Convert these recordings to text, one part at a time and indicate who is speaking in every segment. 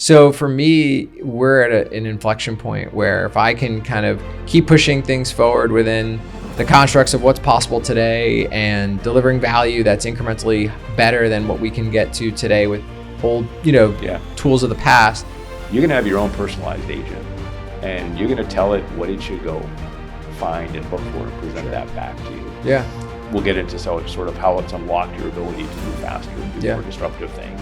Speaker 1: So for me, we're at an inflection point where if I can kind of keep pushing things forward within the constructs of what's possible today and delivering value that's incrementally better than what we can get to today with old, tools of the past.
Speaker 2: You're going to have your own personalized agent, and you're going to tell it what it should go find and look for and present that back to you.
Speaker 1: Yeah.
Speaker 2: We'll get into sort of how it's unlocked your ability to move faster and do more disruptive things.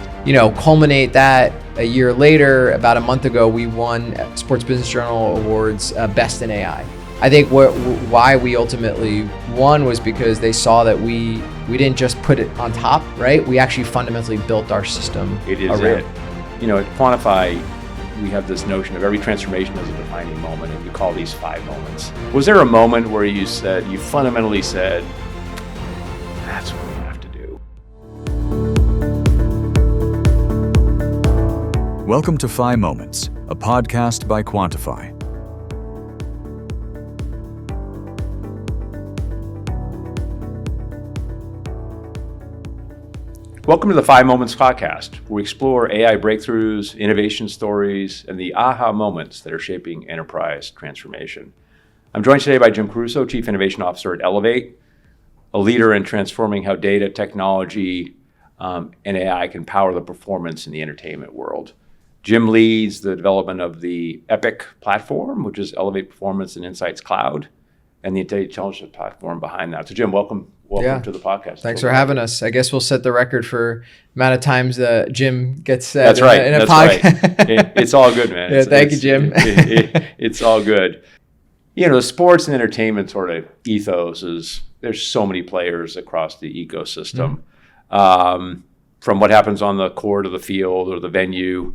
Speaker 1: Culminate that a year later, about a month ago, we won Sports Business Journal Awards Best in AI. I think why we ultimately won was because they saw that we didn't just put it on top, right? We actually fundamentally built our system
Speaker 2: It is
Speaker 1: around.
Speaker 2: At Quantiphi, we have this notion of every transformation as a defining moment, and we call these 5 moments. Was there a moment where you fundamentally said, that's what we have to do?
Speaker 3: Welcome to 5 Moments, a podcast by Quantiphi.
Speaker 2: Welcome to the 5 Moments podcast, where we explore AI breakthroughs, innovation stories, and the aha moments that are shaping enterprise transformation. I'm joined today by Jim Caruso, Chief Innovation Officer at Elevate, a leader in transforming how data, technology, and AI can power the performance in the entertainment world. Jim leads the development of the Epic platform, which is Elevate Performance and Insights Cloud, and the intelligence platform behind that. So Jim, welcome to the podcast.
Speaker 1: Thanks for having us. I guess we'll set the record for amount of times Jim gets said
Speaker 2: That's right.
Speaker 1: in a
Speaker 2: That's
Speaker 1: podcast.
Speaker 2: Right. It's all good, man.
Speaker 1: Yeah, thank you, Jim.
Speaker 2: It's all good. The sports and entertainment sort of ethos is there's so many players across the ecosystem, from what happens on the court or the field or the venue.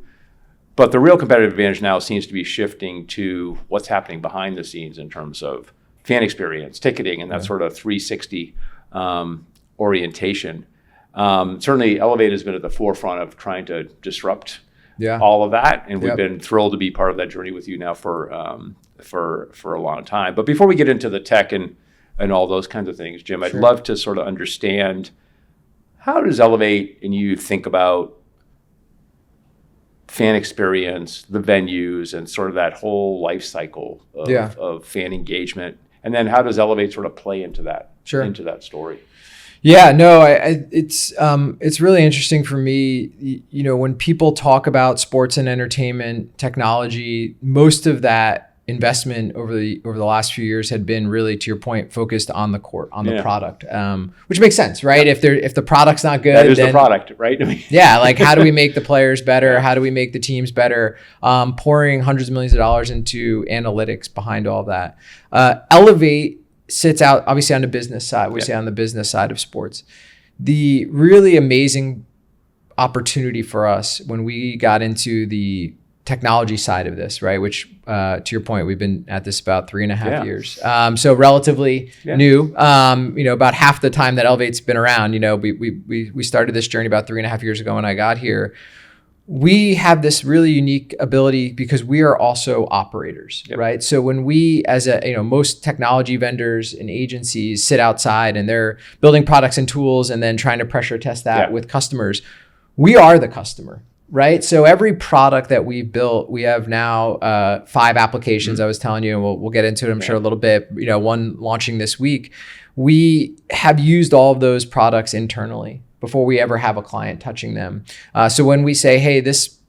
Speaker 2: But the real competitive advantage now seems to be shifting to what's happening behind the scenes in terms of fan experience, ticketing, and that sort of 360 orientation. Certainly, Elevate has been at the forefront of trying to disrupt all of that, and we've been thrilled to be part of that journey with you now for a long time. But before we get into the tech and all those kinds of things, Jim, I'd love to sort of understand, how does Elevate and you think about fan experience, the venues, and sort of that whole life cycle of fan engagement? And then how does Elevate sort of play into that story?
Speaker 1: Yeah, no, it's really interesting for me. When people talk about sports and entertainment technology, most of that investment over the last few years had been really, to your point, focused on the court, on the product, which makes sense, right? If the product's not good,
Speaker 2: that is the product, right?
Speaker 1: Like how do we make the players better? How do we make the teams better? Pouring hundreds of millions of dollars into analytics behind all of that. Elevate sits out obviously on the business side. We say on the business side of sports. The really amazing opportunity for us when we got into the technology side of this, right? Which, to your point, we've been at this about 3.5 years. So relatively new. About half the time that Elevate's been around. We started this journey about 3.5 years ago when I got here. We have this really unique ability because we are also operators, right? So when we, as most technology vendors and agencies sit outside and they're building products and tools and then trying to pressure test that with customers, we are the customer. Right. So every product that we've built, we have now 5 applications. I was telling you, and we'll get into it, I'm sure, a little bit. One launching this week. We have used all of those products internally before we ever have a client touching them. So when we say, hey, this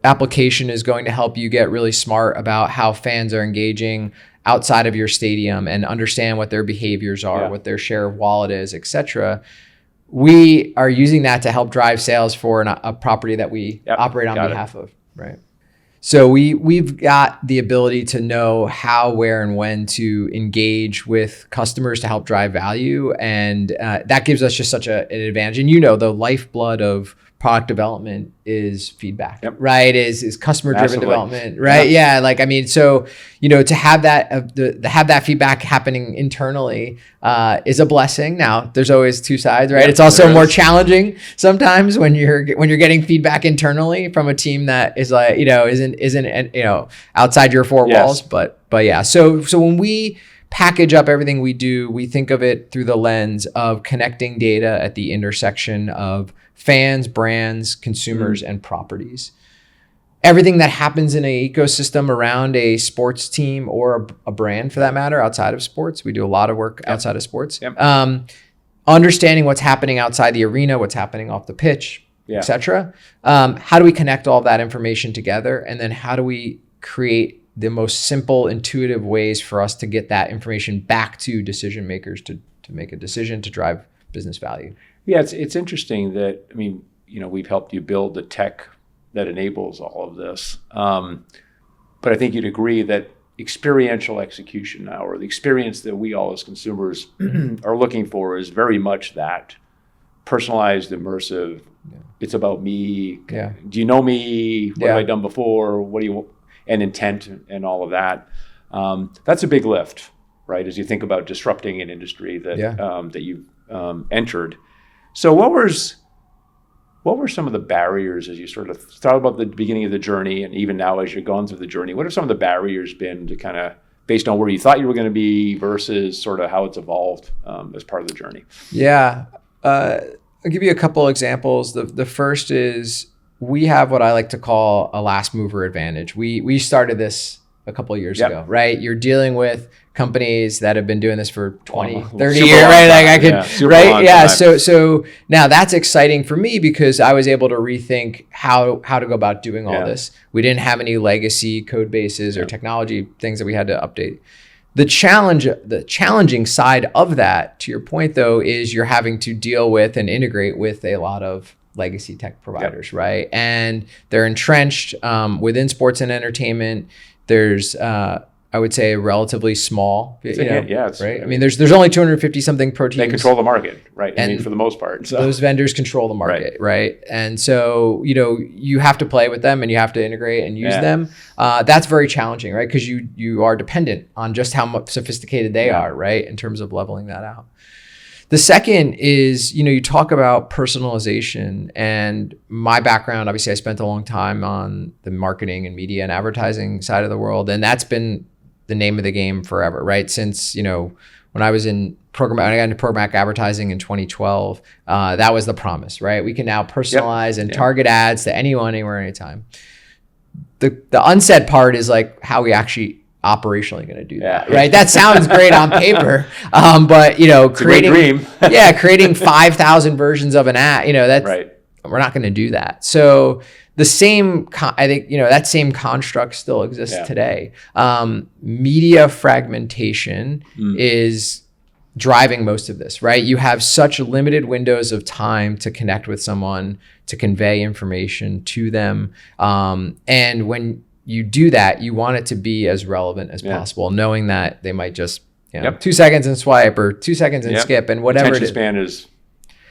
Speaker 1: application is going to help you get really smart about how fans are engaging outside of your stadium and understand what their behaviors are, what their share of wallet is, et cetera. We are using that to help drive sales for a property that we operate on behalf of, right? So we've got the ability to know how, where, and when to engage with customers to help drive value, and that gives us just such an advantage. And the lifeblood of product development is feedback, right? Is customer-driven development, right? So to have that feedback happening internally is a blessing. Now, there's always two sides, right? It's also more challenging sometimes when you're getting feedback internally from a team that is isn't outside your 4 walls. But yeah, so when we package up everything we do, we think of it through the lens of connecting data at the intersection of fans, brands, consumers, and properties. everything that happens in an ecosystem around a sports team or a brand for that matter, outside of sports. We do a lot of work outside of sports. Understanding what's happening outside the arena, what's happening off the pitch, et cetera. How do we connect all of that information together? And then how do we create the most simple, intuitive ways for us to get that information back to decision makers to make a decision to drive business value?
Speaker 2: Yeah, it's interesting that, I mean, we've helped you build the tech that enables all of this. But I think you'd agree that experiential execution now, or the experience that we all as consumers are looking for, is very much that personalized, immersive. It's about me. Do you know me? What have I done before? What do you, and intent and all of that. That's a big lift, right? As you think about disrupting an industry that that you've entered. So what were some of the barriers as you sort of thought about the beginning of the journey, and even now as you're going through the journey? What have some of the barriers been to kind of, based on where you thought you were going to be versus sort of how it's evolved as part of the journey?
Speaker 1: Yeah, I'll give you a couple examples. The first is we have what I like to call a last mover advantage. We started this a couple of years ago, right? You're dealing with companies that have been doing this for 20, 30 years, right? Like I could, right? Yeah. So now that's exciting for me because I was able to rethink how to go about doing all this. We didn't have any legacy code bases or technology things that we had to update. The challenging side of that, to your point though, is you're having to deal with and integrate with a lot of legacy tech providers, right? And they're entrenched within sports and entertainment. There's I would say relatively small, right? I mean, there's only 250 something pro teams.
Speaker 2: They control the market, right? I mean, for the most part. So.
Speaker 1: Those vendors control the market, right? And so, you have to play with them and you have to integrate and use them. That's very challenging, right? Because you are dependent on just how much sophisticated they are, right? In terms of leveling that out. The second is, you talk about personalization, and my background, obviously I spent a long time on the marketing and media and advertising side of the world. And that's been the name of the game forever, right? Since, when I was in I got into programmatic advertising in 2012, that was the promise, right? We can now personalize and target ads to anyone, anywhere, anytime. The unsaid part is like how we actually operationally going to do that, right? That sounds great on paper, but creating 5,000 versions of an ad, that's we're not going to do that. So the same, I think, that same construct still exists today. Media fragmentation is driving most of this, right? You have such limited windows of time to connect with someone, to convey information to them, and when you do that, you want it to be as relevant as possible, knowing that they might just 2 seconds and swipe or 2 seconds and skip and whatever.
Speaker 2: Attention span is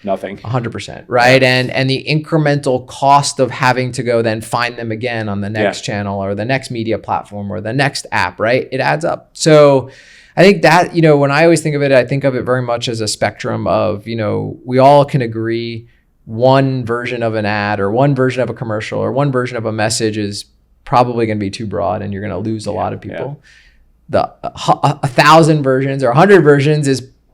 Speaker 2: nothing.
Speaker 1: 100%, right? And the incremental cost of having to go then find them again on the next channel or the next media platform or the next app, right? It adds up. So I think that, when I always think of it, I think of it very much as a spectrum of, we all can agree one version of an ad or one version of a commercial or one version of a message is probably going to be too broad and you're going to lose a lot of people. The 1,000 versions or 100 versions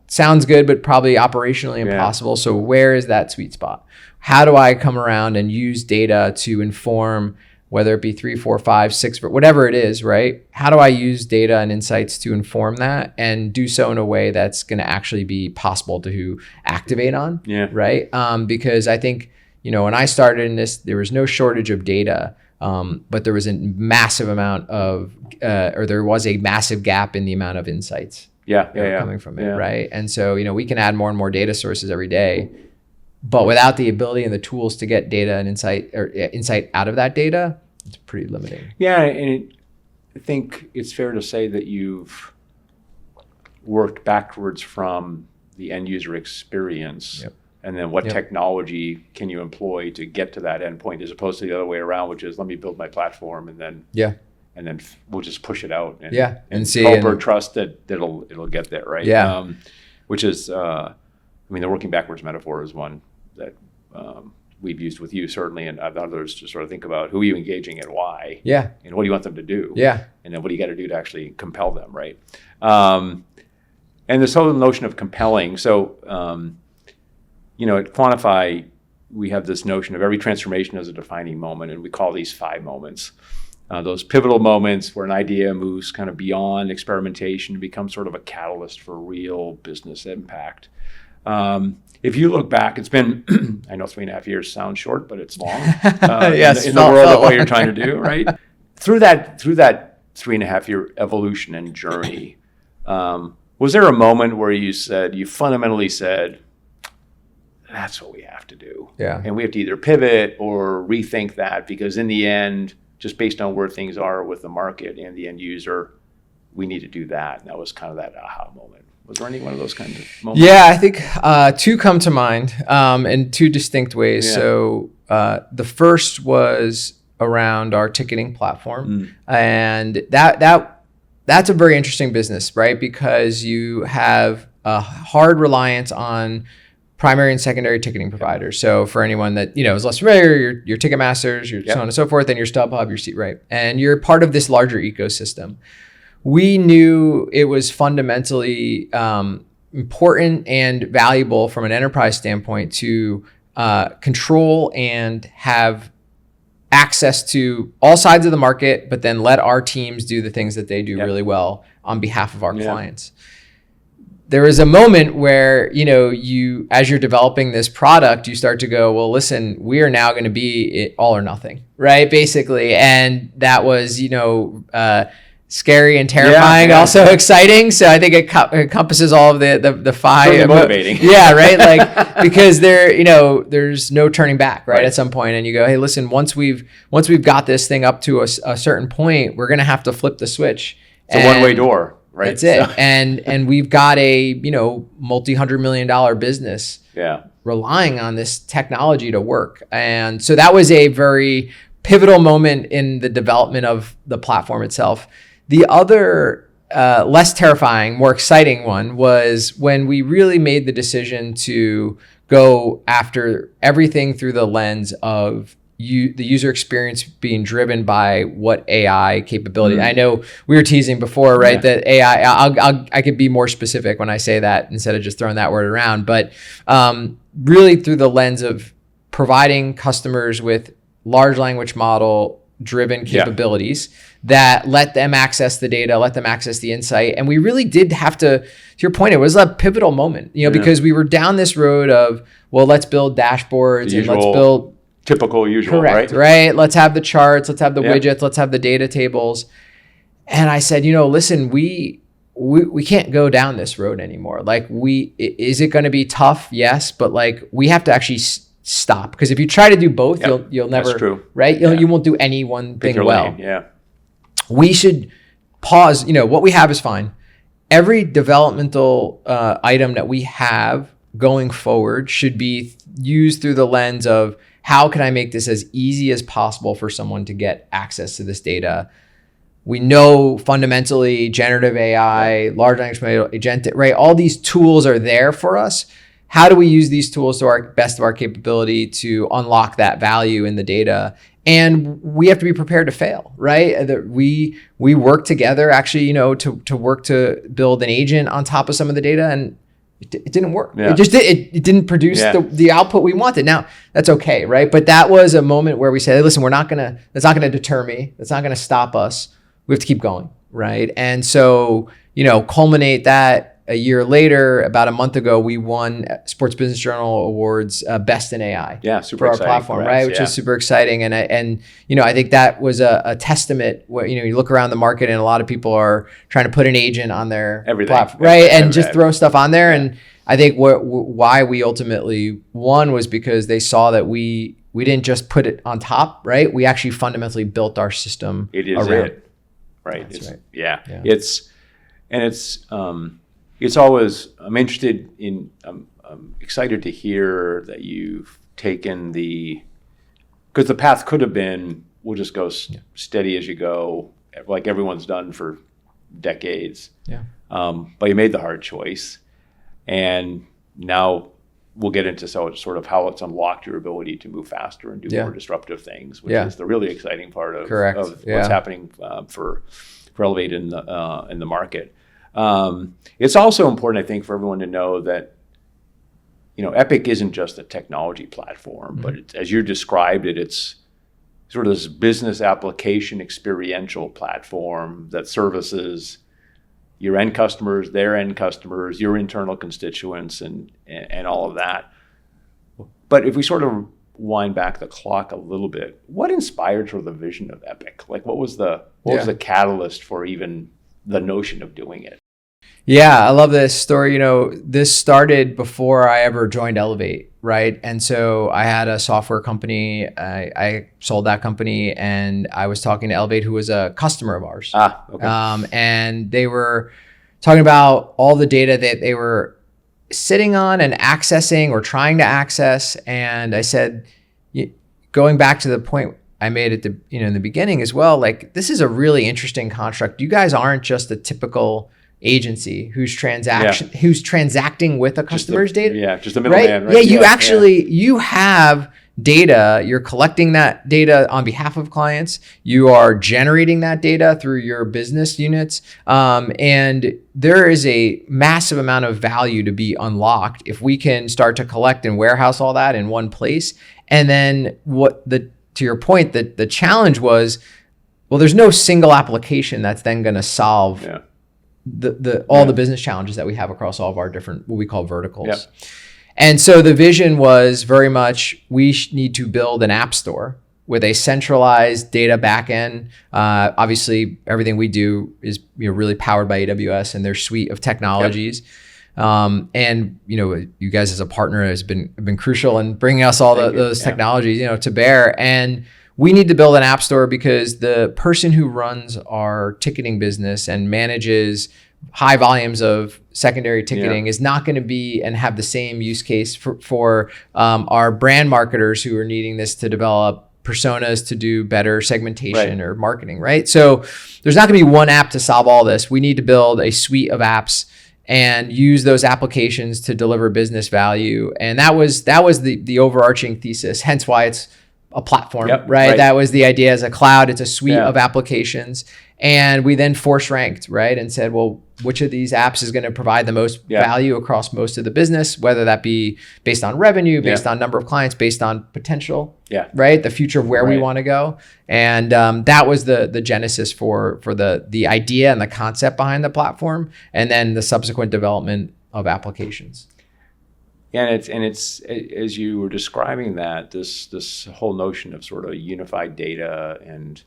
Speaker 1: sounds good, but probably operationally impossible. So where is that sweet spot? How do I come around and use data to inform, whether it be 3, 4, 5, 6, whatever it is, right? How do I use data and insights to inform that and do so in a way that's going to actually be possible to activate on, right? Because I think, when I started in this, there was no shortage of data. But there was a massive amount of, or there was a massive gap in the amount of insights coming from it, right? And so, we can add more and more data sources every day, but without the ability and the tools to get data and insight out of that data, it's pretty limiting.
Speaker 2: Yeah, and I think it's fair to say that you've worked backwards from the end user experience. And then what technology can you employ to get to that endpoint, as opposed to the other way around, which is let me build my platform and then we'll just push it out and see hope or trust that it'll get there, right? Which is, the working backwards metaphor is one that we've used with you certainly, and others to sort of think about who are you engaging and why, and what do you want them to do, and then what do you got to do to actually compel them, right? And this whole notion of compelling, so. At Quantiphi, we have this notion of every transformation as a defining moment, and we call these 5 moments. Those pivotal moments where an idea moves kind of beyond experimentation and becomes sort of a catalyst for real business impact. If you look back, it's been, I know 3.5 years sounds short, but it's long
Speaker 1: yes,
Speaker 2: in the world of what you're trying to do, right? Through that 3.5 year evolution and journey, was there a moment where you fundamentally said, that's what we have to do?
Speaker 1: Yeah.
Speaker 2: And we have to either pivot or rethink that, because in the end, just based on where things are with the market and the end user, we need to do that. And that was kind of that aha moment. Was there any one of those kinds of moments?
Speaker 1: Yeah, I think 2 come to mind in 2 distinct ways. Yeah. So the first was around our ticketing platform. And that's a very interesting business, right? Because you have a hard reliance on primary and secondary ticketing providers. So for anyone that is less familiar, your Ticketmasters, your so on and so forth, and your StubHub, your SeatRight, and you're part of this larger ecosystem. We knew it was fundamentally important and valuable from an enterprise standpoint to control and have access to all sides of the market, but then let our teams do the things that they do really well on behalf of our clients. There was a moment where, you, as you're developing this product, you start to go, well, listen, we are now going to be all or nothing, right? Basically. And that was, scary and terrifying, also exciting. So I think it encompasses all of the 5.
Speaker 2: Really motivating.
Speaker 1: Yeah, right? Like, because there's no turning back, right? At some point, and you go, hey, listen, once we've got this thing up to a certain point, we're going to have to flip the switch.
Speaker 2: It's a one-way door. Right.
Speaker 1: That's it. And we've got a, multi-$100 million business relying on this technology to work. And so that was a very pivotal moment in the development of the platform itself. The other less terrifying, more exciting one was when we really made the decision to go after everything through the lens of the user experience being driven by what AI capability. I know we were teasing before, right? That AI, I could be more specific when I say that instead of just throwing that word around, but really through the lens of providing customers with large language model driven capabilities that let them access the data, let them access the insight. And we really did have to your point, it was a pivotal moment, because we were down this road of, well, let's build dashboards and let's build
Speaker 2: typical usual,
Speaker 1: correct, right? Let's have the charts, let's have the widgets, let's have the data tables. And I said, listen, we can't go down this road anymore. Like, is it going to be tough? Yes, but like, we have to actually stop, because if you try to do both, you'll never. That's true. Right? You won't do any one thing well.
Speaker 2: Yeah.
Speaker 1: We should pause. What we have is fine. Every developmental item that we have going forward should be used through the lens of, how can I make this as easy as possible for someone to get access to this data? We know fundamentally generative AI, large language model, Agentic, right? All these tools are there for us. How do we use these tools to our best of our capability to unlock that value in the data? And we have to be prepared to fail, right? That we work together actually, to work to build an agent on top of some of the data, and it didn't work. It didn't produce the output we wanted. Now, that's okay, right? But that was a moment where we said, hey, listen, that's not gonna deter me. That's not gonna stop us. We have to keep going, right? And so, culminate that a year later, about a month ago, we won Sports Business Journal Awards Best in AI
Speaker 2: super
Speaker 1: for our platform, right? Which is super exciting. And I think that was a testament where, you look around the market and a lot of people are trying to put an agent on their platform, right? And just throw stuff on there. And I think why we ultimately won was because they saw that we didn't just put it on top, right? We actually fundamentally built our system around it.
Speaker 2: Right. It's always, I'm interested in, I'm excited to hear that you've taken because the path could have been, we'll just go steady as you go, like everyone's done for decades. But you made the hard choice. And now we'll get into sort of how it's unlocked your ability to move faster and do more disruptive things, which is the really exciting part of what's happening for Elevate in the market. It's also important, I think, for everyone to know that Epic isn't just a technology platform, but as you described it, it's sort of this business application experiential platform that services your end customers, their end customers, your internal constituents, and all of that. But if we sort of wind back the clock a little bit, what inspired sort of the vision of Epic? Like, what was the catalyst for even the notion of doing it?
Speaker 1: Yeah, I love this story. This started before I ever joined Elevate, right? And so I had a software company. I sold that company, and I was talking to Elevate, who was a customer of ours.
Speaker 2: Okay.
Speaker 1: And they were talking about all the data that they were sitting on and accessing or trying to access. And I said, going back to the point I made at the in the beginning as well, like, this is a really interesting construct. You guys aren't just a typical agency who's transacting with a customer's data.
Speaker 2: Yeah, just a middleman, right?
Speaker 1: Yeah, you have data. You're collecting that data on behalf of clients. You are generating that data through your business units. And there is a massive amount of value to be unlocked if we can start to collect and warehouse all that in one place. And then to your point, the challenge was, well, there's no single application that's then going to solve the business challenges that we have across all of our different, what we call verticals. Yep. And so the vision was very much, we need to build an app store with a centralized data backend. Obviously, everything we do is really powered by AWS and their suite of technologies. Yep. And you guys as a partner has been crucial in bringing us all those technologies to bear. And we need to build an app store because the person who runs our ticketing business and manages high volumes of secondary ticketing is not going to be and have the same use case for our brand marketers who are needing this to develop personas to do better segmentation or marketing, right? So there's not going to be one app to solve all this. We need to build a suite of apps and use those applications to deliver business value. And that was the overarching thesis, hence why it's a platform, right? That was the idea. As a cloud, it's a suite of applications. And we then force ranked, right? And said, well, which of these apps is going to provide the most value across most of the business, whether that be based on revenue, based on number of clients, based on potential, right? The future of where we want to go. And that was the genesis for the idea and the concept behind the platform, and then the subsequent development of applications.
Speaker 2: And it's as you were describing that, this whole notion of sort of unified data and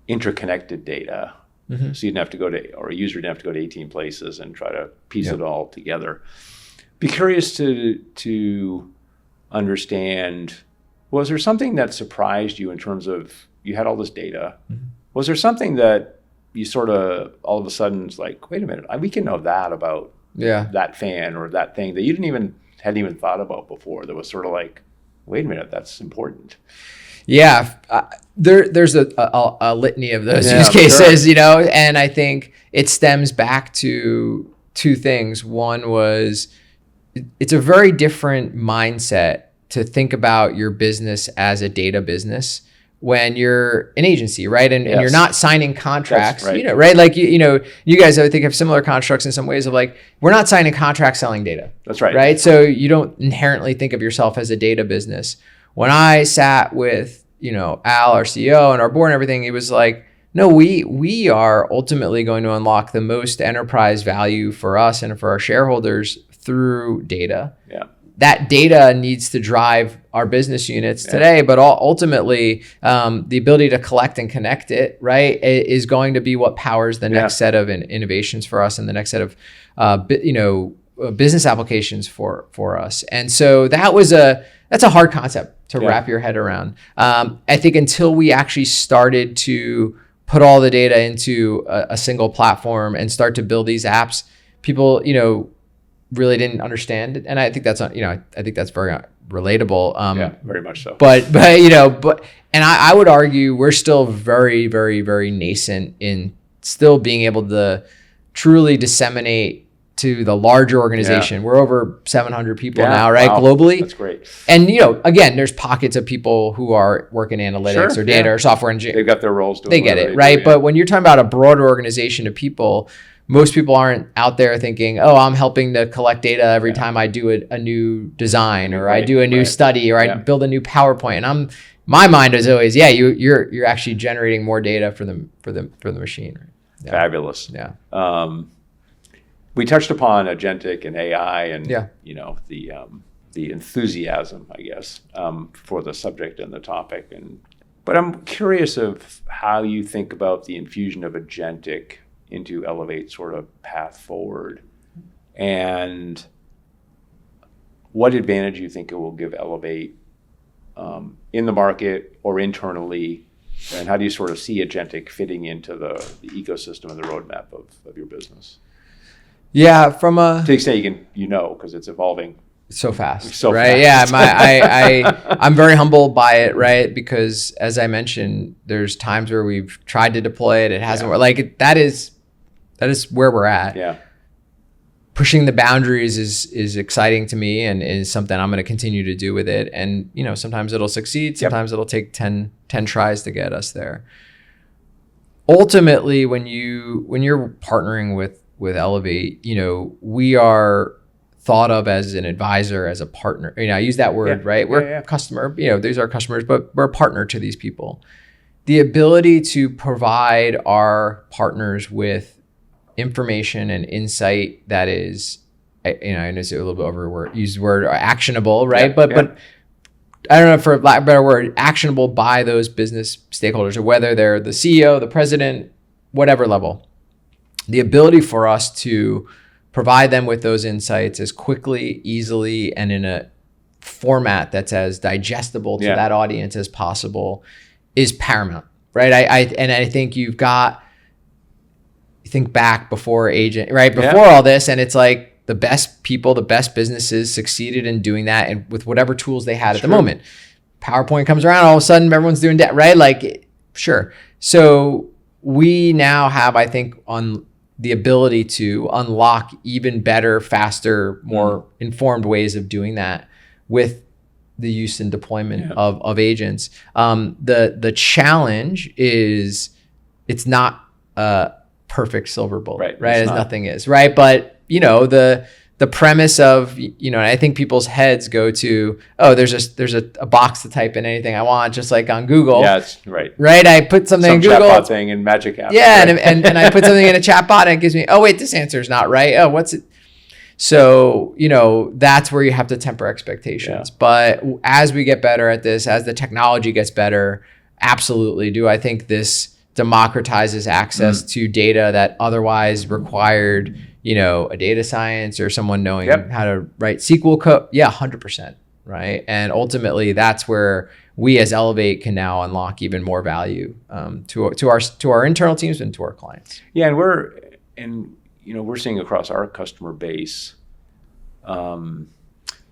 Speaker 2: interconnected data. Mm-hmm. So you didn't have to go to, or a user didn't have to go to 18 places and try to piece it all together. Be curious to understand, was there something that surprised you in terms of, you had all this data. Mm-hmm. Was there something that you sort of all of a sudden it's like, wait a minute, we can know that about that fan or that thing that you hadn't even thought about before, that was sort of like, wait a minute, that's important.
Speaker 1: Yeah, there's a litany of those use cases, and I think it stems back to two things. One was, it's a very different mindset to think about your business as a data business when you're an agency, right? And you're not signing contracts, right? Like, you guys, I think, have similar constructs in some ways of like, we're not signing contracts selling data.
Speaker 2: That's right.
Speaker 1: Right? So you don't inherently think of yourself as a data business. When I sat with, Al, our CEO, and our board and everything, it was like, no, we are ultimately going to unlock the most enterprise value for us and for our shareholders through data. Yeah. That data needs to drive our business units today, but ultimately, the ability to collect and connect it, right, is going to be what powers the next set of innovations for us and the next set of, business applications for us. And so that's a hard concept to wrap your head around. I think until we actually started to put all the data into a single platform and start to build these apps, people, really didn't understand it. And I think that's very relatable.
Speaker 2: Very much so.
Speaker 1: But I would argue we're still very, very, very nascent in still being able to truly disseminate to the larger organization. Yeah. We're over 700 people now, right? Wow. Globally.
Speaker 2: That's great.
Speaker 1: And, again, there's pockets of people who are working analytics or data or software engineering.
Speaker 2: They've got their roles.
Speaker 1: They get it, right? But when you're talking about a broader organization of people, most people aren't out there thinking, oh, I'm helping to collect data every time I do a new design, or I do a new study, or I build a new PowerPoint. And my mind is always, you're actually generating more data for the machine. Right? Yeah.
Speaker 2: Fabulous.
Speaker 1: Yeah.
Speaker 2: We touched upon agentic and AI, and the enthusiasm, I guess, for the subject and the topic. But I'm curious of how you think about the infusion of agentic into Elevate sort of path forward, and what advantage you think it will give Elevate in the market or internally, and how do you sort of see agentic fitting into the ecosystem and the roadmap of your business?
Speaker 1: Yeah,
Speaker 2: to the extent you can, because it's evolving
Speaker 1: so fast,
Speaker 2: right?
Speaker 1: Fast. Yeah, I'm very humbled by it, right? Because as I mentioned, there's times where we've tried to deploy it, it hasn't worked. Like that is where we're at.
Speaker 2: Yeah.
Speaker 1: Pushing the boundaries is exciting to me, and is something I'm going to continue to do with it. And sometimes it'll succeed, sometimes it'll take 10 tries to get us there. Ultimately, when you're partnering with Elevate, we are thought of as an advisor, as a partner. I use that word, right? We're a customer, these are our customers, but we're a partner to these people. The ability to provide our partners with information and insight that is, I know it's a little bit used word actionable, right? But I don't know, for lack of a better word, actionable by those business stakeholders, or whether they're the CEO, the president, whatever level. The ability for us to provide them with those insights as quickly, easily, and in a format that's as digestible to that audience as possible is paramount, right? I think you've got, think back before all this, and it's like the best people, the best businesses succeeded in doing that, and with whatever tools they had at the moment. PowerPoint comes around, all of a sudden everyone's doing that, right? Like, sure. So we now have, I think, on the ability to unlock even better, faster, more informed ways of doing that with the use and deployment of agents. The challenge is it's not a perfect silver bullet, right? As nothing is, right? But the premise of, I think people's heads go to, oh, there's a box to type in anything I want, just like on Google.
Speaker 2: Yeah, it's right.
Speaker 1: Right? I put something in Google.
Speaker 2: Chatbot thing in Magic App.
Speaker 1: Yeah,
Speaker 2: right?
Speaker 1: and I put something in a chatbot and it gives me, oh, wait, this answer is not right. Oh, what's it? So, that's where you have to temper expectations. Yeah. But as we get better at this, as the technology gets better, absolutely do. I think this democratizes access to data that otherwise required a data science or someone knowing how to write SQL code. Yeah, 100%. Right. And ultimately, that's where we as Elevate can now unlock even more value to our internal teams and to our clients.
Speaker 2: Yeah, and we're seeing across our customer base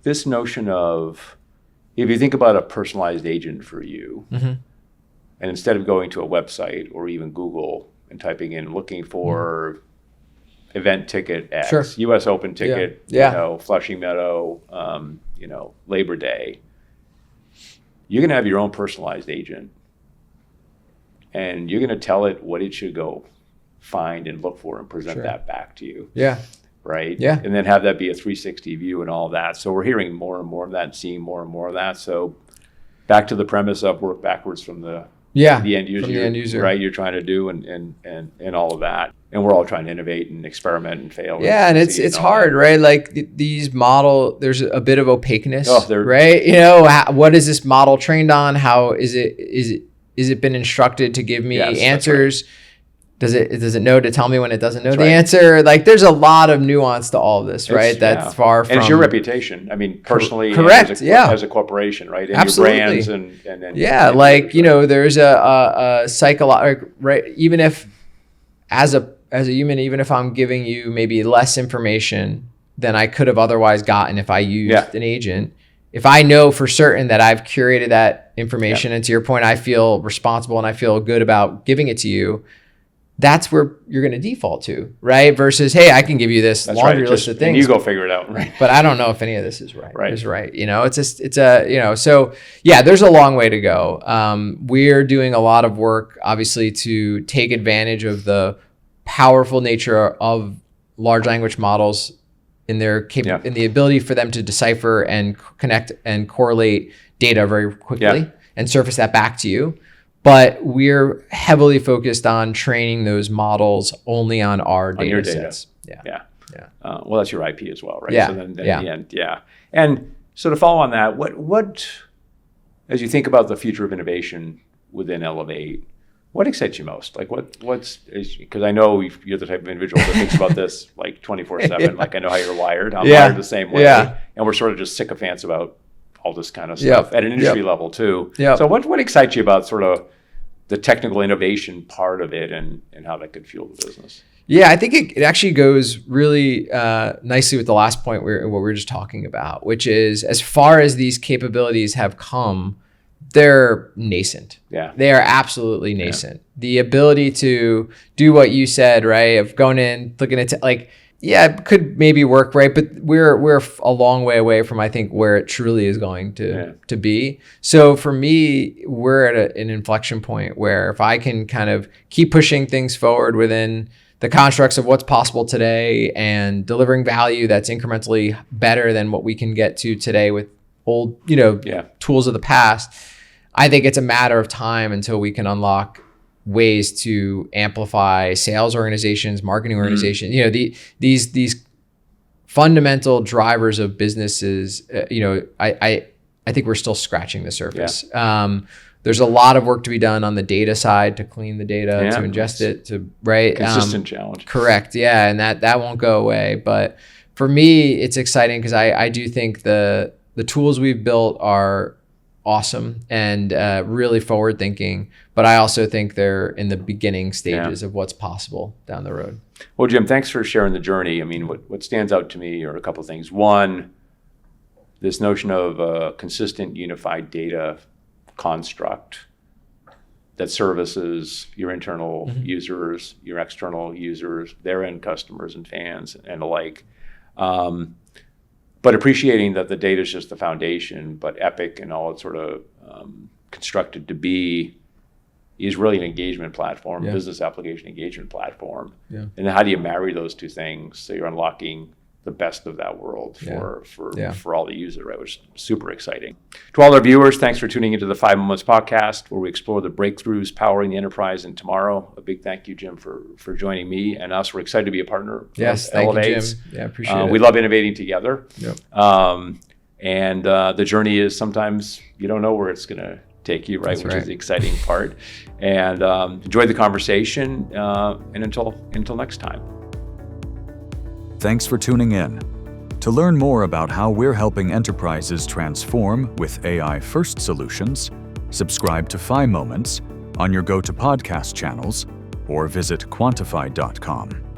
Speaker 2: this notion of, if you think about a personalized agent for you, and instead of going to a website or even Google and typing in looking for event ticket X, U.S. Open ticket, Flushing Meadow, Labor Day, you're going to have your own personalized agent, and you're going to tell it what it should go find and look for and present that back to you.
Speaker 1: Yeah.
Speaker 2: Right?
Speaker 1: Yeah.
Speaker 2: And then have that be a 360 view and all that. So we're hearing more and more of that and seeing more and more of that. So back to the premise of work backwards from the end user, right? You're trying to do and all of that. And we're all trying to innovate and experiment and fail.
Speaker 1: Yeah, and it's hard, right? Like these there's a bit of opaqueness, right? What is this model trained on? How is it been instructed to give me answers? Does it know to tell me when it doesn't know the answer? Like there's a lot of nuance to all of this, right? That's far from.
Speaker 2: And it's your reputation. I mean, personally,
Speaker 1: correct.
Speaker 2: As a corporation, right? And
Speaker 1: absolutely.
Speaker 2: Your brands and
Speaker 1: there's a psychological, right? Even if as a human, even if I'm giving you maybe less information than I could have otherwise gotten if I used an agent, if I know for certain that I've curated that information, and to your point, I feel responsible and I feel good about giving it to you, that's where you're going to default to, right? Versus, hey, I can give you this laundry list of things.
Speaker 2: And you go figure it out, right?
Speaker 1: But I don't know if any of this is right. Is right. So yeah, there's a long way to go. We're doing a lot of work, obviously, to take advantage of the powerful nature of large language models in their in the ability for them to decipher and connect and correlate data very quickly and surface that back to you. But we're heavily focused on training those models only on our data sets.
Speaker 2: Well, that's your IP as well, right?
Speaker 1: Yeah.
Speaker 2: So then in the end, And so to follow on that, what as you think about the future of innovation within Elevate, what excites you most? Like because I know you're the type of individual that thinks about this like 24/7. Like I know how you're wired. I'm wired the same way. And we're sort of just sycophants about all this kind of stuff at an industry level too. So what excites you about sort of the technical innovation part of it and how that could fuel the business?
Speaker 1: Yeah, I think it actually goes really nicely with the last point what we were just talking about, which is as far as these capabilities have come, they're nascent.
Speaker 2: Yeah.
Speaker 1: They are absolutely nascent. The ability to do what you said, right, of going in, looking at it could maybe work, right? But we're a long way away from, I think, where it truly is going to be. So for me, we're at an inflection point where if I can kind of keep pushing things forward within the constructs of what's possible today and delivering value that's incrementally better than what we can get to today with old, tools of the past, I think it's a matter of time until we can unlock ways to amplify sales organizations, marketing organizations, these fundamental drivers of businesses. I think we're still scratching the surface. There's a lot of work to be done on the data side to clean the data, to ingest it,
Speaker 2: consistent challenge.
Speaker 1: Correct. Yeah. And that won't go away. But for me, it's exciting because I do think the tools we've built are awesome and really forward thinking, but I also think they're in the beginning stages of what's possible down the road.
Speaker 2: Well, Jim, thanks for sharing the journey. I mean, what stands out to me are a couple of things. One, this notion of a consistent unified data construct that services your internal users, your external users, their end customers and fans and alike. But appreciating that the data is just the foundation, but Epic and all it's sort of constructed to be is really an engagement platform, business application engagement platform. And then how do you marry those two things so you're unlocking the best of that world for all the users, right? Which is super exciting. To all our viewers, thanks for tuning into the 5 Moments podcast, where we explore the breakthroughs powering the enterprise in tomorrow. A big thank you, Jim, for joining me and us. We're excited to be a partner.
Speaker 1: Yes, thank you, Jim. Yeah, appreciate it.
Speaker 2: We love innovating together. And the journey is sometimes you don't know where it's going to take you, right? Which is the exciting part. And enjoy the conversation. And until next time.
Speaker 3: Thanks for tuning in. To learn more about how we're helping enterprises transform with AI-first solutions, subscribe to 5 Moments on your go-to podcast channels or visit quantiphi.com.